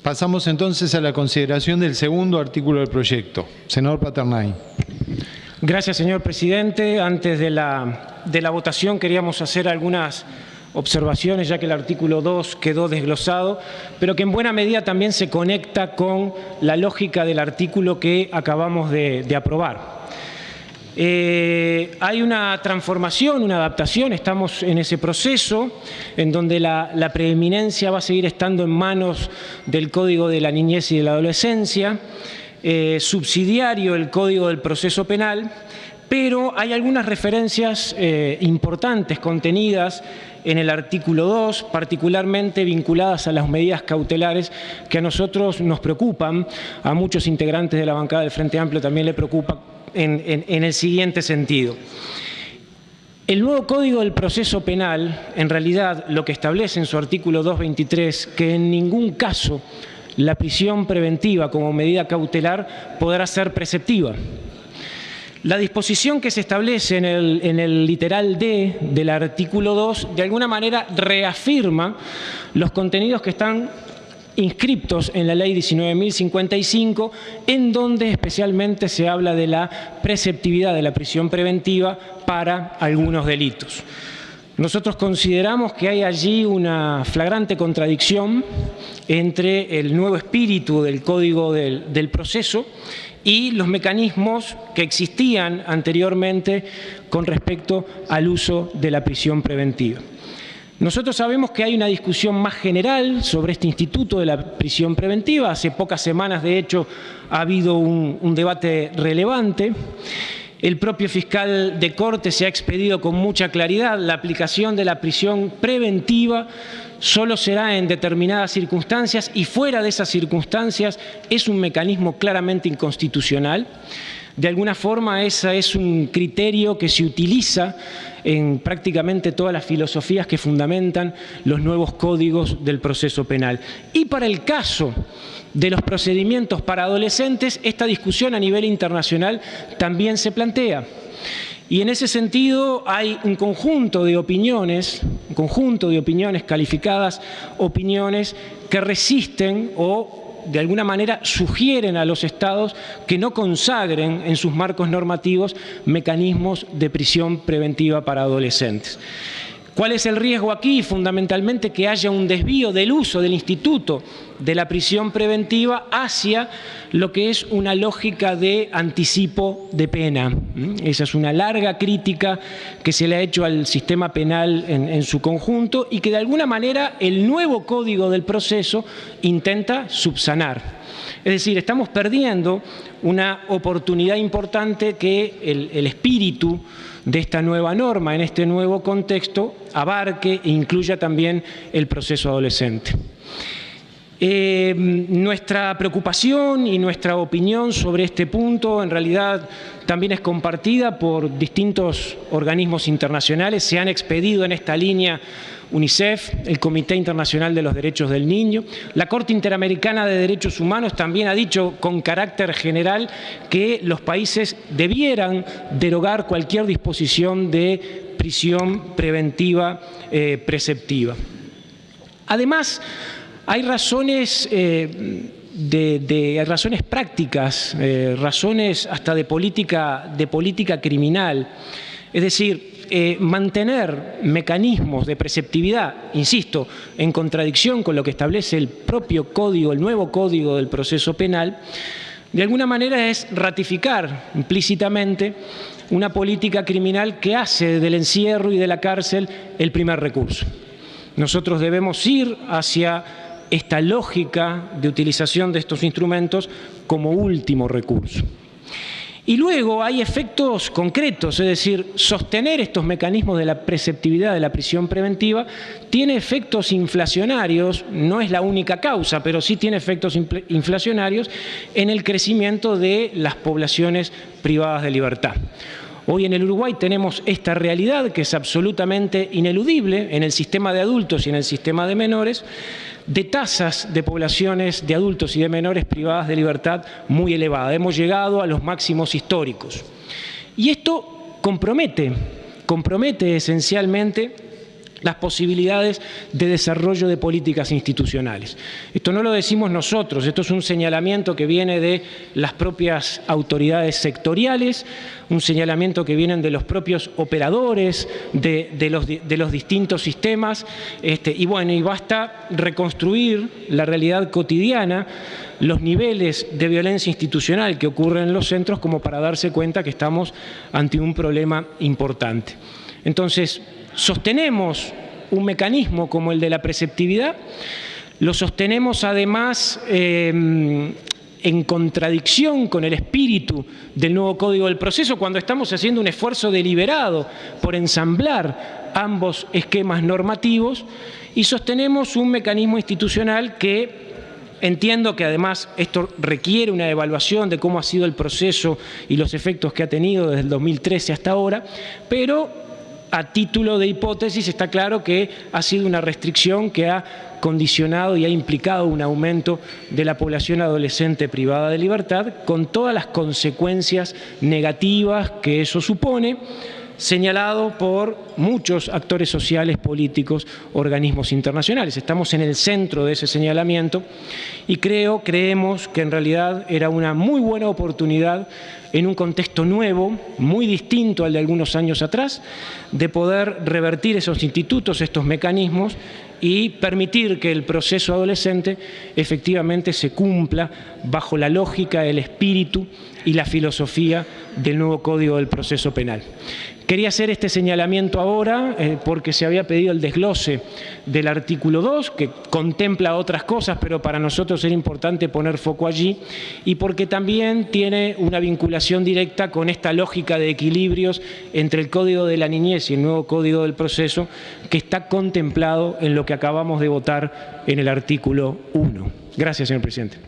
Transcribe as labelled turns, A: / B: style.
A: Pasamos entonces a la consideración del segundo artículo del proyecto. Senador Paternay.
B: Gracias, señor presidente. Antes de la votación queríamos hacer algunas observaciones, ya que el artículo 2 quedó desglosado, pero que en buena medida también se conecta con la lógica del artículo que acabamos de aprobar. Hay una transformación, una adaptación, estamos en ese proceso en donde la preeminencia va a seguir estando en manos del Código de la Niñez y de la Adolescencia, subsidiario el Código del Proceso Penal, pero hay algunas referencias importantes contenidas en el artículo 2, particularmente vinculadas a las medidas cautelares que a nosotros nos preocupan, a muchos integrantes de la bancada del Frente Amplio también le preocupa en el siguiente sentido. El nuevo Código del Proceso Penal, en realidad, lo que establece en su artículo 223, que en ningún caso la prisión preventiva como medida cautelar podrá ser preceptiva. La disposición que se establece en el literal D del artículo 2, de alguna manera reafirma los contenidos que están inscriptos en la Ley 19.055, en donde especialmente se habla de la preceptividad de la prisión preventiva para algunos delitos. Nosotros consideramos que hay allí una flagrante contradicción entre el nuevo espíritu del Código del Proceso y los mecanismos que existían anteriormente con respecto al uso de la prisión preventiva. Nosotros sabemos que hay una discusión más general sobre este instituto de la prisión preventiva. Hace pocas semanas, de hecho, ha habido un debate relevante. El propio fiscal de Corte se ha expedido con mucha claridad: la aplicación de la prisión preventiva solo será en determinadas circunstancias y fuera de esas circunstancias es un mecanismo claramente inconstitucional. De alguna forma, ese es un criterio que se utiliza en prácticamente todas las filosofías que fundamentan los nuevos códigos del proceso penal. Y para el caso de los procedimientos para adolescentes, esta discusión a nivel internacional también se plantea. Y en ese sentido hay un conjunto de opiniones calificadas, opiniones que resisten o de alguna manera sugieren a los estados que no consagren en sus marcos normativos mecanismos de prisión preventiva para adolescentes. ¿Cuál es el riesgo aquí? Fundamentalmente que haya un desvío del uso del instituto de la prisión preventiva hacia lo que es una lógica de anticipo de pena. Esa es una larga crítica que se le ha hecho al sistema penal en su conjunto y que de alguna manera el nuevo Código del Proceso intenta subsanar. Es decir, estamos perdiendo una oportunidad importante que el espíritu de esta nueva norma, en este nuevo contexto, abarque e incluya también el proceso adolescente. Nuestra preocupación y nuestra opinión sobre este punto en realidad también es compartida por distintos organismos internacionales. Se han expedido en esta línea UNICEF, el Comité Internacional de los Derechos del Niño. La Corte Interamericana de Derechos Humanos también ha dicho con carácter general que los países debieran derogar cualquier disposición de prisión preventiva preceptiva. Además, hay razones razones prácticas, razones hasta de política criminal. Es decir, mantener mecanismos de preceptividad, insisto, en contradicción con lo que establece el propio código, el nuevo Código del Proceso Penal, de alguna manera es ratificar implícitamente una política criminal que hace del encierro y de la cárcel el primer recurso. Nosotros debemos ir hacia esta lógica de utilización de estos instrumentos como último recurso. Y luego hay efectos concretos, es decir, sostener estos mecanismos de la preceptividad de la prisión preventiva tiene efectos inflacionarios, no es la única causa, pero sí tiene efectos inflacionarios en el crecimiento de las poblaciones privadas de libertad. Hoy en el Uruguay tenemos esta realidad que es absolutamente ineludible en el sistema de adultos y en el sistema de menores, de tasas de poblaciones de adultos y de menores privadas de libertad muy elevada. Hemos llegado a los máximos históricos. Y esto compromete esencialmente las posibilidades de desarrollo de políticas institucionales. Esto no lo decimos nosotros, esto es un señalamiento que viene de las propias autoridades sectoriales, un señalamiento que vienen de los propios operadores de los distintos sistemas, y bueno, y basta reconstruir la realidad cotidiana, los niveles de violencia institucional que ocurren en los centros como para darse cuenta que estamos ante un problema importante. Entonces, sostenemos un mecanismo como el de la preceptividad, lo sostenemos además en contradicción con el espíritu del nuevo Código del Proceso cuando estamos haciendo un esfuerzo deliberado por ensamblar ambos esquemas normativos, y sostenemos un mecanismo institucional que entiendo que además esto requiere una evaluación de cómo ha sido el proceso y los efectos que ha tenido desde el 2013 hasta ahora, pero a título de hipótesis está claro que ha sido una restricción que ha condicionado y ha implicado un aumento de la población adolescente privada de libertad, con todas las consecuencias negativas que eso supone, señalado por muchos actores sociales, políticos, organismos internacionales. Estamos en el centro de ese señalamiento y creemos que en realidad era una muy buena oportunidad en un contexto nuevo, muy distinto al de algunos años atrás, de poder revertir esos institutos, estos mecanismos y permitir que el proceso adolescente efectivamente se cumpla bajo la lógica, el espíritu y la filosofía del nuevo Código del Proceso Penal. Quería hacer este señalamiento ahora porque se había pedido el desglose del artículo 2, que contempla otras cosas, pero para nosotros era importante poner foco allí, y porque también tiene una vinculación directa con esta lógica de equilibrios entre el Código de la Niñez y el nuevo Código del Proceso, que está contemplado en lo que acabamos de votar en el artículo 1. Gracias, señor presidente.